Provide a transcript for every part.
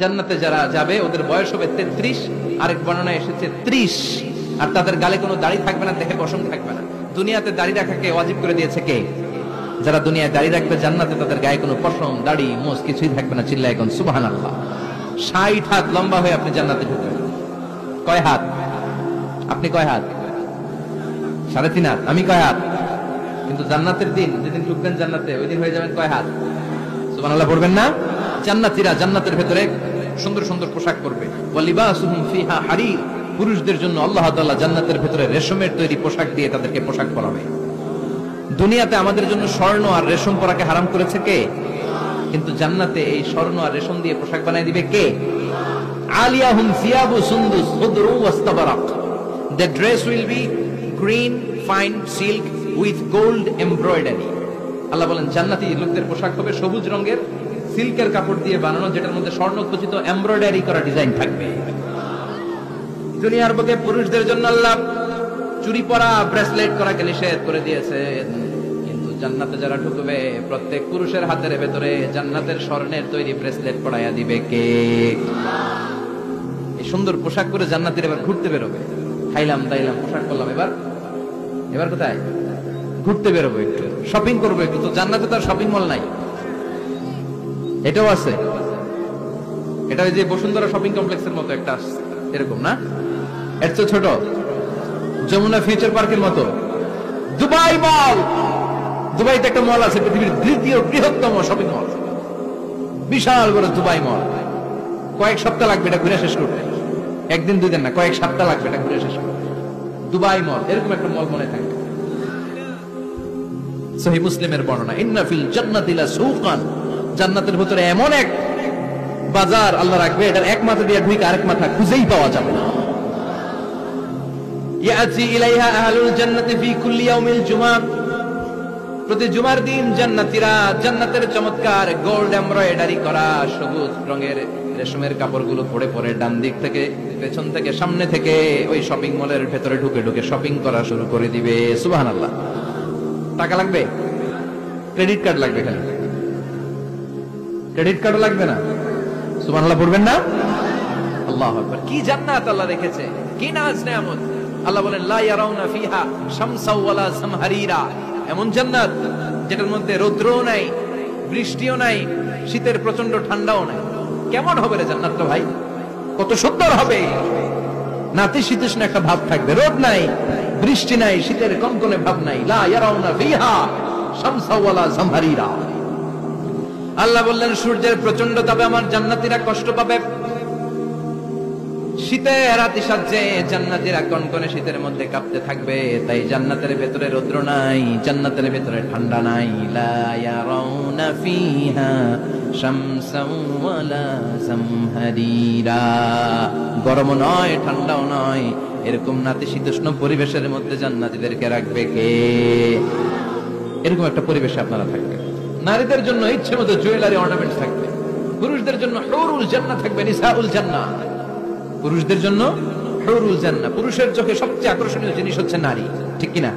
জান্নাতে যারা যাবে ওদের বয়স হবে 33, আরেক বর্ণনায় এসেছে 30, আর তাদের গালে কোনো দাড়ি থাকবে না, দেখে পশম থাকবে না। দুনিয়াতে দাড়ি রাখাকে ওয়াজিব করে দিয়েছে কে? যারা দুনিয়ায় দাড়ি রাখবে জান্নাতে তাদের গায়ে কোনো পশম দাড়ি মোজ কিছুই থাকবে না। চিল্লায় এখন সুবহানাল্লাহ। 60 হাত লম্বা হয়ে আপনি জান্নাতে ঢুকবেন। কয় হাত? আপনি কয় হাত? 3.5 হাত। আমি কয় হাত? কিন্তু জান্নাতের দিন যেদিন ঢুকবেন জান্নাতে ওই দিন হয়ে যাবেন কয় হাত? সুবহানাল্লাহ পড়বেন না? জান্নাতীরা জান্নাতের ভেতরে সুন্দর সুন্দর পোশাক পরবে। ওয়া লিবাসুহুম ফিহা হারির, পুরুষদের জন্য আল্লাহ তাআলা জান্নাতের ভেতরে রেশমের তৈরি পোশাক দিয়ে তাদেরকে পোশাক পরাবে। দুনিয়াতে আমাদের জন্য স্বর্ণ আর রেশম পরাকে হারাম করেছে কে? কিন্তু জান্নাতে এই স্বর্ণ আর রেশম দিয়ে পোশাক বানায় দিবে কে? আলিয়াহুম সিয়াবু সুন্দুস খুদরু ওয়াস্তাবারাক, the dress will be green fine silk with gold embroidery। আল্লাহ বলেন জান্নাতি লোকদের পোশাক হবে সবুজ রঙের সিল্কের কাপড় দিয়ে বানানো, যেটার মধ্যে স্বর্ণ খচিত এমব্রয়ডারি করা ডিজাইন থাকবে। দুনিয়ার বুকে পুরুষদের জন্য আল্লাহ চুরি পরা ব্রেসলেট করাকে নিষেধ করে দিয়েছে, কিন্তু জান্নাতে যারা ঢুকবে প্রত্যেক পুরুষের হাতের ভেতরে জান্নাতের স্বর্ণের তৈরি ব্রেসলেট পরাইয়া দিবে কে? এই সুন্দর পোশাক পরে জান্নাতের এবার ঘুরতে বেরোবে। খাইলাম দাইলাম পোশাক করলাম, এবার কোথায়? ঘুরতে বেরোবো, একটু শপিং করবো একটু। তো জান্নাতে তো আর শপিং মল নাই। এটাও আছে, এটা ওই যে বসুন্ধরা শপিং কমপ্লেক্সের মতো একটা এরকম না, এর তো ছোট, যমুনা ফিউচার পার্কের মতো। দুবাই মল, দুবাইতে একটা মল আছে, পৃথিবীর দ্বিতীয় বৃহত্তম শপিং মল, বিশাল বড় দুবাই মল। কয়েক সপ্তাহ লাগবে এটা ঘুরে শেষ করতে, একদিন দুই দিন না, কয়েক সপ্তাহ লাগবে এটা ঘুরে শেষ করতে। দুবাই মল, এরকম একটা মল মনে থাকবে। সহিহ মুসলিমের বর্ণনা, ইন্না ফিল জান্নাতি লাসুকান, জান্নাতের ভিতরে এমন এক বাজার আল্লাহ রাখবে, এটার এক মাথা দিয়ে ঢুকে আরেক মাথা খুঁজেই পাওয়া যাবে না। ইয়াতি ইলাইহা আহলুল জান্নাতি ফি কুল্লি ইয়াউমিল জুমআ, প্রতি জুমার দিন জান্নাতীরা জান্নাতের চমৎকার গোল্ড এমব্রয়ডারি করা সবুজ রঙের রেশমের কাপড়গুলো পরে পরে ডান দিক থেকে পেছন থেকে সামনে থেকে ওই শপিং মলের ভেতরে ঢুকে ঢুকে শপিং করা শুরু করে দিবে। সুবহানাল্লাহ। টাকা লাগবে? ক্রেডিট কার্ড লাগবে, খালি ক্রেডিট কার্ড লাগবে না। সুবহানাল্লাহ পড়বেন না? আল্লাহু আকবার। কি জান্নাত আল্লাহ রেখেছে, কি নাজ নেয়ামত। আল্লাহ বলেন লা ইয়ারাউনা ফিহা শামসা ওয়ালা জামহারিরা, এমন জান্নাত যেটার মধ্যে রৌদ্রও নাই, বৃষ্টিও নাই, শীতের প্রচন্ড ঠান্ডাও নাই। কেমন হবে রে জান্নাতটা ভাই? কত সুন্দর হবে। নাতিশীতোষ্ণ একটা ভাব থাকবে, রোদ নাই, বৃষ্টি নাই, শীতের কনকনে ভাব নাই। লা ইয়ারাউনা ফিহা শামসা ওয়ালা জামহারিরা। আল্লাহ বললেন সূর্যের প্রচন্ড তাপে আমার জান্নাতীরা কষ্ট পাবে, শীতে রাতি সাজে জান্নাতীরা কনকনে শীতের মধ্যে কাঁপতে থাকবে। তাই জান্নাতের ভেতরে রৌদ্র নাই, জান্নাতের ভেতরে ঠান্ডা নাই। লা ইয়ারাউনা ফিহা শামসান ওয়ালা জামহারিরা, গরমও নয় ঠান্ডাও নয়, এরকম নাতিশীতোষ্ণ পরিবেশের মধ্যে জান্নাতীদেরকে রাখবে কে? এরকম একটা পরিবেশে আপনারা থাকবেন। নারীদের জন্য ইচ্ছে মতো জুয়েলারি অর্নামেন্টস থাকবে, পুরুষদের জন্য হুরুল জান্নাহ থাকবে, নিসাউল জান্নাহ। পুরুষদের জন্য হুরুল জান্নাহ, পুরুষের চোখে সবচেয়ে আকর্ষণীয় জিনিস হচ্ছে নারী, ঠিক কিনা?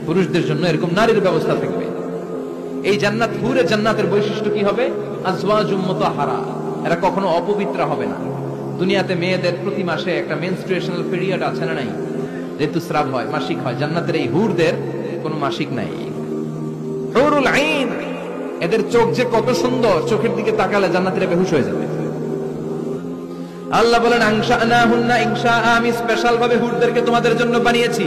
পুরুষদের জন্য এরকম নারীর ব্যবস্থা থাকবে। এই জান্নাত, হুরে জান্নাতের বৈশিষ্ট্য কি হবে? আজওয়াজুম মুতাহহারা, এরা কখনো অপবিত্র হবে না। দুনিয়াতে মেয়েদের প্রতি মাসে একটা মেনস্ট্রুয়েশনাল পিরিয়ড আছে না নাই? ঋতুস্রাব হয়, মাসিক হয়। জান্নাতের এই হুরদের কোনো মাসিক নাই। হুরুল আইন, এদের চোখ যে কত সুন্দর, চোখের দিকে তাকালে জান্নাতীরা বেহুশ হয়ে যাবে। আল্লাহ বলেন আনশানাহুন্না ইনশা, আমি স্পেশাল ভাবে হুরদেরকে তোমাদের জন্য বানিয়েছি।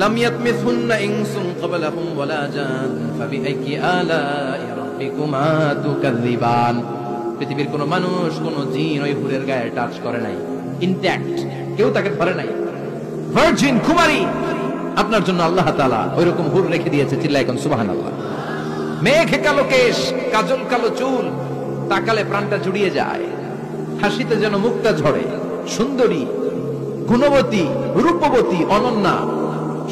লাম ইয়াতমিসহুন্না ইনসুন ক্বাবলাহুম ওয়ালা জান ফাবিআইয়ি আলাই রাব্বিকুমা তুকাযযিবান। পৃথিবীর কোন মানুষ, কোন জিন ওই হুরের গায়ে টাচ করে নাই, ইনট্যাক্ট, কেউ তাকে ধরে নাই। ভার্জিন কুমারী, আপনার জন্য আল্লাহ তাআলা ওইরকম হুর রেখে দিয়েছে। চিল্লায় এখন সুবহানাল্লাহ। মেঘে কালো কেশ, কাজল কালো চুল, তাকালে প্রাণটা জুড়িয়ে যায়, হাসিতে যেন মুক্তা ঝরে। সুন্দরী, গুণবতী, রূপবতী, অনন্যা,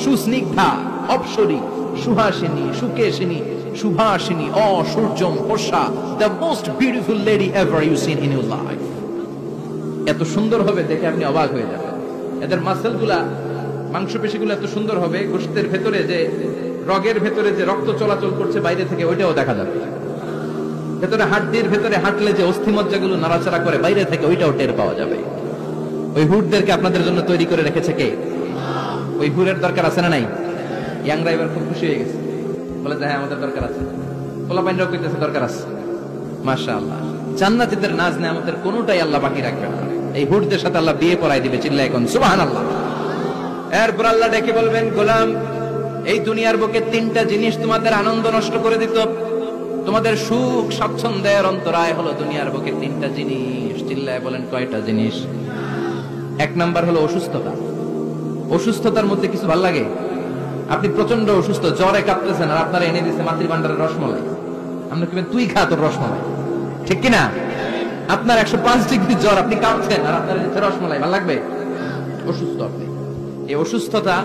সুস্নিগ্ধা, অপ্সরী, সুহাসিনী, সুকেশিনী, সুভাষিনী, অসূর্যম পোষা, the most beautiful lady ever you seen in your life. এত সুন্দর হবে দেখে আপনি অবাক হয়ে যাবেন। এদের মাসেলগুলা, মাংসপেশিগুলো এত সুন্দর হবে, গোশতের ভেতরে যে রগের ভেতরে যে রক্ত চলাচল করছে বাইরে থেকে, ওইটাও দেখা যাবে। ভেতরে হাড্ডির ভেতরে হাঁটলে যে অস্থিমজ্জাগুলো নাড়াচাড়া করে বাইরে থেকে ওইটাও টের পাওয়া যাবে। ওই হুডদেরকে আপনাদের জন্য তৈরি করে রেখেছে কে? ওই হুরের দরকার আছে না নাই? ইয়াংরা এবার খুব খুশি হয়ে গেছে, বলে যে হ্যাঁ আমাদের দরকার আছে। পোলাপাইনরাও কইতেছে দরকার আছে। মাশাআল্লাহ, জান্নাতীদের নাজ নেয়ামতের কোনোটাই আল্লাহ বাকি রাখবে না। এই হুরদের সাথে আল্লাহ বিয়ে পড়াই দিবে, চিল্লা এখন সুবহানাল্লাহ। এরপর আল্লাহ ডেকে বলবেন, গোলাম এই দুনিয়ার বুকে তিনটা জিনিস তোমাদের আনন্দ নষ্ট করে দিত, তোমাদের সুখ স্বাচ্ছন্দ্যের অন্তরায় হলো দুনিয়ার বুকে তিনটা জিনিস। চিল্লায় বলেন কয়টা জিনিস? এক নাম্বার হলো অসুস্থতা। অসুস্থতার মধ্যে কিছু ভাল লাগে? আপনি প্রচন্ড অসুস্থ, জ্বরে কাঁপতেছেন, আর আপনারা এনে দিচ্ছে মাতৃ ভান্ডারের রসমলাই। আমরা কি তুই খা তোর রসমলাই, ঠিক কিনা? আপনার 105 ডিগ্রি জ্বর, আপনি কাঁপছেন, আর আপনার দিচ্ছে রসমলাই, ভাল লাগবে? অসুস্থ আপনি। এই অসুস্থতা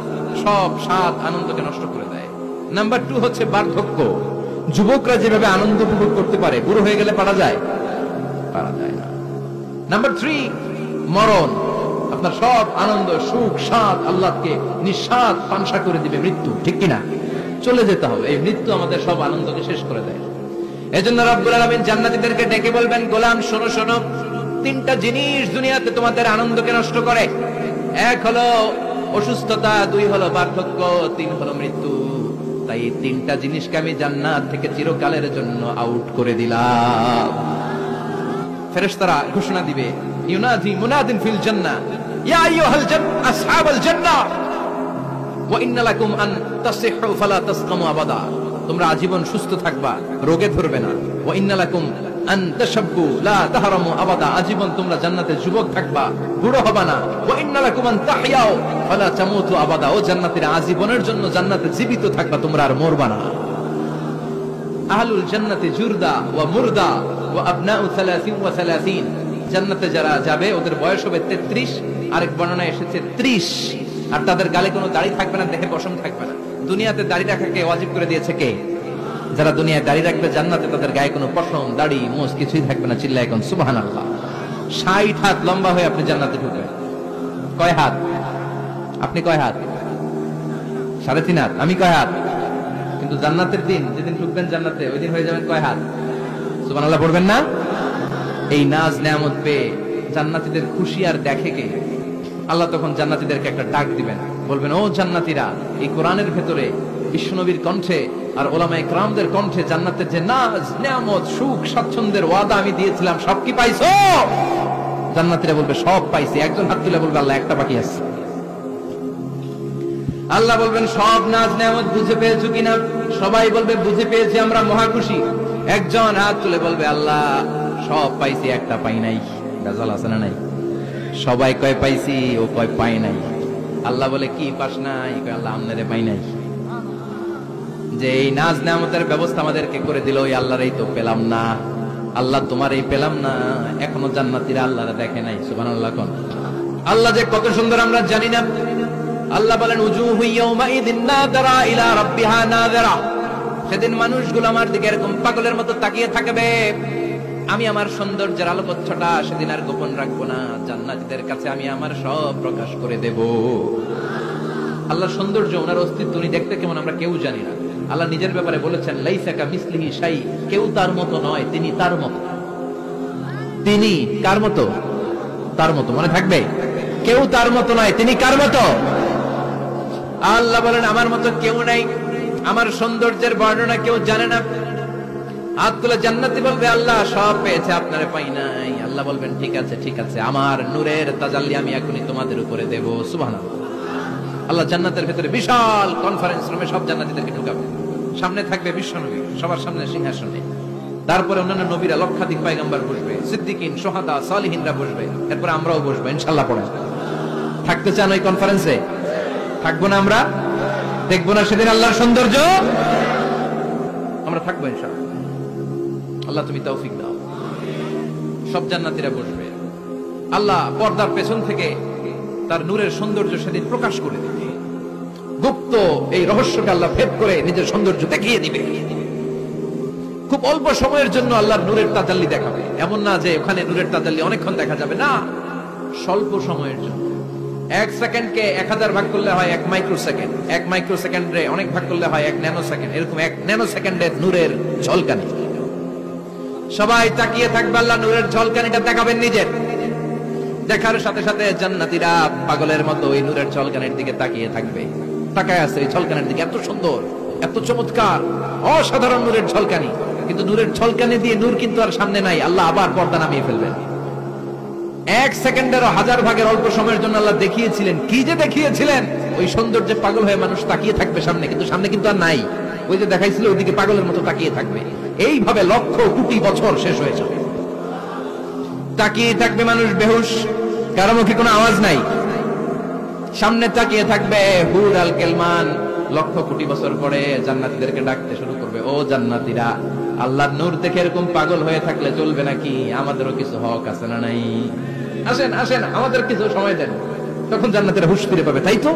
সব স্বাদ আনন্দকে নষ্ট করে দেয়। নাম্বার 2 হচ্ছে বার্ধক্য। যুবকরা যেভাবে আনন্দ উপভোগ করতে পারে, বুড়ো হয়ে গেলে পারা যায়? পারা যায় না। নাম্বার 3 মরণ। আপনার সব আনন্দ সুখ স্বাদ আল্লাহকে নিঃস্বাদ পানসা করে দিবে মৃত্যু, ঠিক কিনা? চলে যেতে হবে। এই মৃত্যু আমাদের সব আনন্দকে শেষ করে দেয়। এজন্য রব্বুল আলামিন জান্নাতীদেরকে ডেকে বলবেন, গোলাম শোনো শোনো, তিনটা জিনিস দুনিয়াতে তোমাদের আনন্দকে নষ্ট করে। এক হলো অসুস্থতা, 2 হলো বার্ধক্য, 3 হলো মৃত্যু। তাই এই তিনটা জিনিসকে আমি জান্নাত থেকে চিরকালের জন্য আউট করে দিলাম। ফেরেশতারা ঘোষণা দিবে, ইউনাদি মুনাদিন ফিল জান্নাহ, ইয়া আইয়ুহাল আসহাবাল জান্নাহ ওয়া ইন্না লাকুম আন তাসিহু ফালা তাসকামু আবাদা। তোমরা আজীবন সুস্থ থাকবা, রোগে ধরবে না। ওয়া ইন্না লাকুম আন তাশাব্বু লা তাহরামু আবাদা। আজীবন তোমরা জান্নাতে যুবক থাকবা, বুড়ো হবা না। ওয়া ইন্না লাকুম আন তাহইয়াউ ফালা তামুতু আবাদা। ও জান্নাতীরা, আজীবনের জন্য জান্নাতে জীবিত থাকবা, তোমরা আর মরবা না। আহলুল জান্নাতি জুরদা ওয়া মুরদা ওয়া আবনাউ 30 ওয়া 30। জান্নাতে যারা যাবে ওদের বয়স হবে 33, আরেক বর্ণনায় এসেছে 30, আর তাদের গালে কোনো দাড়ি থাকবে না, দেহে পশম থাকবে না। দুনিয়াতে দাড়ি রাখাকে ওয়াজিব করে দিয়েছে কে? যারা দুনিয়ায় দাড়ি রাখবে, জান্নাতে তাদের গায়ে কোনো পশম দাড়ি মোজ কিছুই থাকবে না। চিল্লায় এখন সুবহানাল্লাহ। 60 হাত লম্বা হয়ে আপনি জান্নাতে ঢুকবেন। কয় হাত? আপনি কয় হাত? 3.5 হাত। আমি কয় হাত? কিন্তু জান্নাতের দিন, যেদিন ঢুকবেন জান্নাতে, ওই দিন হয়ে যাবেন কয় হাত? সুবহানাল্লাহ পড়বেন না? এই নাজ নেয়ামত পেয়ে জান্নাতীদের খুশি আর দেখে কে? আল্লাহ তখন জান্নাতীদেরকে একটা ডাক দিবেন, বলবেন, ও জান্নাতীরা, এই কোরআনের ভেতরে বিশ্বনবীর কণ্ঠে আর ওলামায়ে কেরামদের কণ্ঠে জান্নাতের যে নাজ নেয়ামত সুখ স্বাচ্ছন্দ্যের ওয়াদা আমি দিয়েছিলাম, সব কি পাইছো? জান্নাতীরা বলবে সব পাইছি। একজন হাত তুলে বলবে, আল্লাহ একটা বাকি আছে। আল্লাহ বলবেন, সব নাজ নেয়ামত বুঝে পেয়েছো কিনা? সবাই বলবে বুঝে পেয়েছি, আমরা মহা খুশি। একজন হাত তুলে বলবে, আল্লাহ সব পাইছি, একটা পাই নাই। গাজাল আছে না নাই? সবাই কয় পাইছি, ও কয় পাই নাই। আল্লাহ বলে, কি পাস নাই? কয় আল্লাহ আমনেরে পাই নাই। যে এই নাজ নেয়ামতের ব্যবস্থা আমাদেরকে করে দিল, ওই আল্লাহরই তো পেলাম না। আল্লাহ তোমার এই পেলাম না। এখনো জান্নাতীরা আল্লাহরে দেখে নাই। সুবহানাল্লাহ। কোন আল্লাহ যে কত সুন্দর আমরা জানি না। আল্লাহ বলেন, উজুহু ইয়াউমাইযিন নাযিরা ইলা রাব্বিহা নাযিরা। সেদিন মানুষগুলো আমার দিকে এরকম পাগলের মতো তাকিয়ে থাকবে। আমি আমার সৌন্দর্যের আলোকচ্ছটা সেদিন আর গোপন রাখবো না। জান্নাতীদের কাছে আমি আমার সব প্রকাশ করে দেব। আল্লাহর সৌন্দর্য, ওনার অস্তিত্ব, উনি দেখতে কেমন আমরা কেউ জানি না। আল্লাহ নিজের ব্যাপারে বলেছেন, লাইসা কামিসলিহি শাই, কেউ তার মতো নয়, তিনি তার মতো। তিনি কার মতো? তার মতো। মনে থাকবে, কেউ তার মতো নয়, তিনি কার মতো? আল্লাহ বলেন, আমার মতো কেউ নাই। আমার সৌন্দর্যের বর্ণনা কেউ জানে না। হাত তুলে জান্নাতি বলবে, আল্লাহ সব পেয়েছে, আপনারে পাই নাই। আল্লাহ বলবেন, ঠিক আছে ঠিক আছে, আমার নূরের তাজাল্লি আমি এখনই তোমাদের উপরে দেব। সুবহানাল্লাহ। আল্লাহ জান্নাতের ভেতরে বিশাল কনফারেন্স রুমে সব জান্নাতীদেরকে ঢুকাবে। সামনে থাকবে বিশ্বনবী, সবার সামনে সিংহাসনে। তারপরে অন্যান্য নবীরা, লক্ষাধিক পয়গম্বর বসবে, সিদ্দিকিন, সুহাদা, সালিহিনরা বসবে। এরপর আমরাও বসবো ইনশাআল্লাহ। পড়েন, থাকতে চান ওই কনফারেন্সে? থাকবো না আমরা? দেখবো না সেদিন আল্লাহর সৌন্দর্য? আমরা থাকবো ইনশাআল্লাহ। আল্লাহ তুমি তৌফিক দাও। সব জান্নাতীরা বসবে। আল্লাহ পর্দার পেছন থেকে তার নূরের সৌন্দর্য সেদিন প্রকাশ করে দিবে। গুপ্ত এই রহস্যকে আল্লাহ ভেদ করে নিজের সৌন্দর্য দেখিয়ে দিবে। খুব অল্প সময়ের জন্য আল্লাহর নূরের তাজাল্লি দেখাবে। এমন না যে ওখানে নূরের তাজাল্লি অনেকক্ষণ দেখা যাবে, না, স্বল্প সময়ের জন্য। 1 সেকেন্ডকে 1000 ভাগ করলে হয় 1 মাইক্রোসেকেন্ড। 1 মাইক্রোসেকেন্ডে অনেক ভাগ করলে হয় 1 ন্যানো সেকেন্ড। এরকম 1 ন্যানো সেকেন্ডের নূরের ঝলকানি। সবাই তাকিয়ে থাকবে, আল্লাহ নূরের ঝলকানিটা দেখাবেন নিজের। দেখার সাথে সাথে জান্নাতীরা পাগলের মতো ওই নূরের ঝলকানির দিকে তাকিয়ে থাকবে। তাকায় আছে এই ঝলকানির দিকে, এত সুন্দর, এত চমৎকার, অসাধারণ নূরের ঝলকানি। কিন্তু নূরের ঝলকানি দিয়ে নূর কিন্তু আর সামনে নাই, আল্লাহ আবার পর্দা নামিয়ে ফেলবেন। এক সেকেন্ডেরও হাজার ভাগের অল্প সময়ের জন্য আল্লাহ দেখিয়েছিলেন, কি যে দেখিয়েছিলেন, ওই সৌন্দর্যে পাগল হয়ে মানুষ তাকিয়ে থাকবে সামনে, কিন্তু সামনে কিন্তু আর নাই। ওই যে দেখাইছিল ওইদিকে পাগলের মতো তাকিয়ে থাকবে। এইভাবে লক্ষ কোটি বছর শেষ হয়ে যাবে, তাকিয়ে থাকবে মানুষ বেহুশ, কারো মুখে কোনো আওয়াজ নাই, সামনে তাকিয়ে থাকবে হুর আল কেলমান। লক্ষ কোটি বছর পরে জান্নাতীদেরকে ডাকতে শুরু করবে, ও জান্নাতীরা, আল্লাহর নূর দেখে এরকম পাগল হয়ে থাকলে চলবে নাকি? আমাদেরও কিছু হক আছে না নাই? আসেন আসেন, আমাদের কিছু সময় দেন। তখন জান্নাতীরা হুঁশ ফিরে পাবে, তাই তো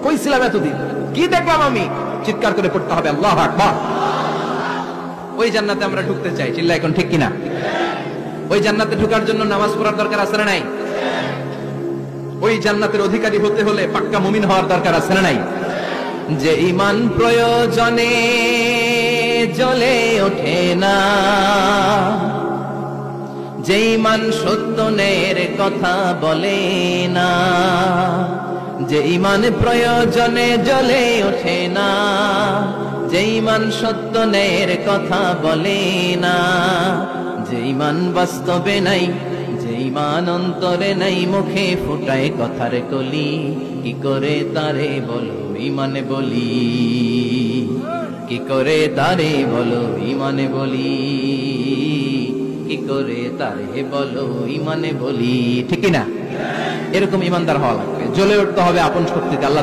কইছিলাম এতদিন, কি দেখলাম আমি? চিৎকার করে পড়তে হবে আল্লাহু আকবার। ওই জান্নাতে আমরা ঢুকতে চাই, চিল্লা এখন ঠিক কিনা? ওই জান্নাতে ঢোকার জন্য নামাজ পড়ার দরকার আছে না নাই? ওই জান্নাতের অধিকারী হতে হলে পাক্কা মুমিন হওয়ার দরকার আছে না নাই? যে ঈমান প্রয়োজনে জ্বলে ওঠে না, যে ঈমান সত্য ন্যায়ের কথা বলে না, যে ঈমান প্রয়োজনে জ্বলে ওঠে না, যে ঈমান সত্য ন্যায়ের কথা বলে না, যে ঈমান বাস্তবে নাই, যে ঈমান অন্তরে নাই, মুখে ফুটায় কথার কলি, কি করে তারে বলো ঈমানে বলি, কি করে তারে বলো ঈমানে বলি, কি করে তারে বলো ঈমানে বলি, ঠিক না? এরকম ঈমানদার হওয়া লাগবে, জ্বলে উঠতে হবে আপন শক্তিতে। আল্লাহ